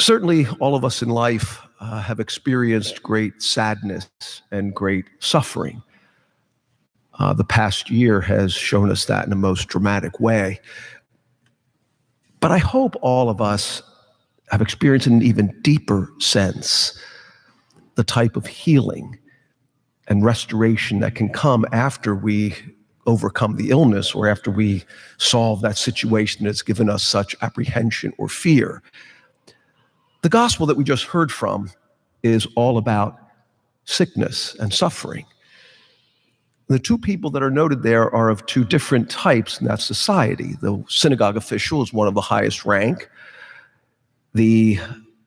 Certainly, all of us in life have experienced great sadness and great suffering. The past year has shown us that in a most dramatic way. But I hope all of us have experienced in an even deeper sense the type of healing and restoration that can come after we overcome the illness or after we solve that situation that's given us such apprehension or fear. The gospel that we just heard from is all about sickness and suffering. The two people that are noted there are of two different types in that society. The synagogue official is one of the highest rank. The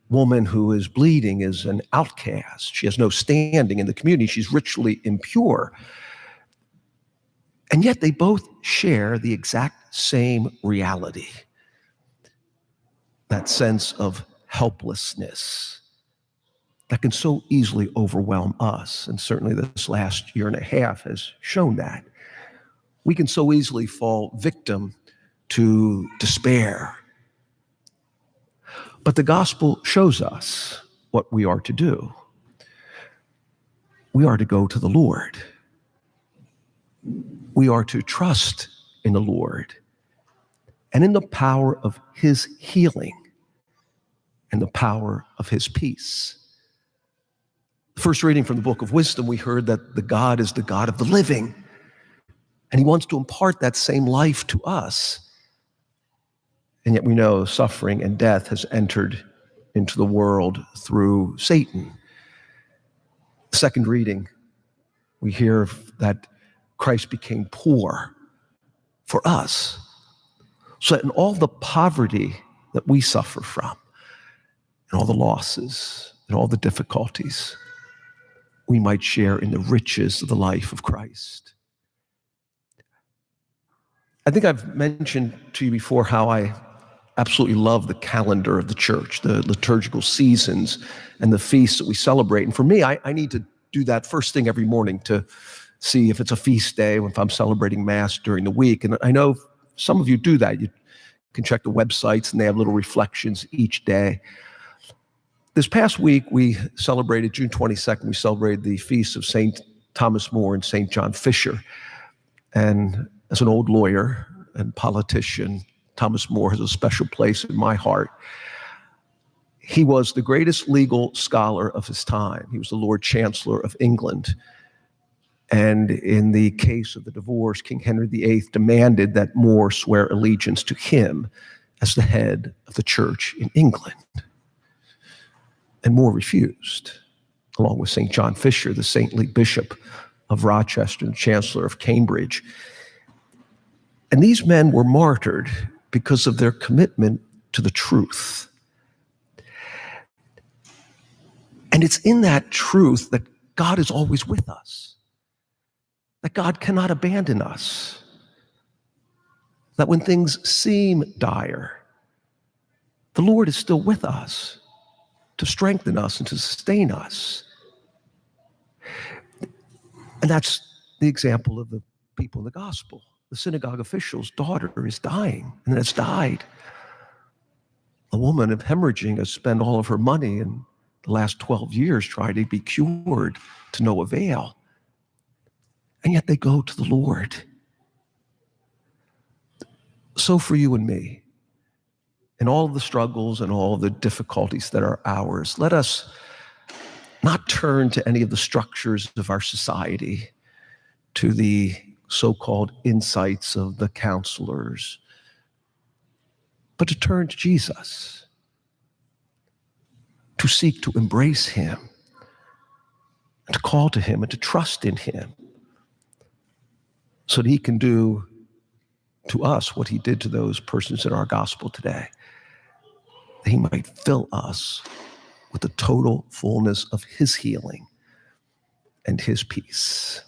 woman who is bleeding is an outcast. She has no standing in the community. She's ritually impure. And yet they both share the exact same reality, that sense of helplessness that can so easily overwhelm us. And certainly this last year and a half has shown that. We can so easily fall victim to despair. But the gospel shows us what we are to do. We are to go to the Lord. We are to trust in the Lord and in the power of his healing and the power of his peace. The first reading from the book of Wisdom, we heard that the God is the God of the living, and he wants to impart that same life to us. And yet we know suffering and death has entered into the world through Satan. The second reading, we hear that Christ became poor for us, so that in all the poverty that we suffer from, and all the losses and all the difficulties, we might share in the riches of the life of Christ. I think I've mentioned to you before how I absolutely love the calendar of the church, the liturgical seasons and the feasts that we celebrate. And for me, I need to do that first thing every morning to see if it's a feast day or if I'm celebrating Mass during the week. And I know some of you do that. You can check the websites and they have little reflections each day. This past week, we celebrated June 22nd, we celebrated the feasts of St. Thomas More and St. John Fisher. And as an old lawyer and politician, Thomas More has a special place in my heart. He was the greatest legal scholar of his time. He was the Lord Chancellor of England. And in the case of the divorce, King Henry VIII demanded that More swear allegiance to him as the head of the church in England. And More refused, along with St. John Fisher, the saintly bishop of Rochester and Chancellor of Cambridge. And these men were martyred because of their commitment to the truth. And it's in that truth that God is always with us, that God cannot abandon us, that when things seem dire, the Lord is still with us to strengthen us and to sustain us. And that's the example of the people in the gospel. The synagogue official's daughter is dying and has died. A woman of hemorrhaging has spent all of her money in the last 12 years trying to be cured to no avail. And yet they go to the Lord. So for you and me, in all of the struggles and all the difficulties that are ours, let us not turn to any of the structures of our society, to the so-called insights of the counselors, but to turn to Jesus, to seek to embrace him, and to call to him and to trust in him, so that he can do to us what he did to those persons in our gospel today. That he might fill us with the total fullness of his healing and his peace.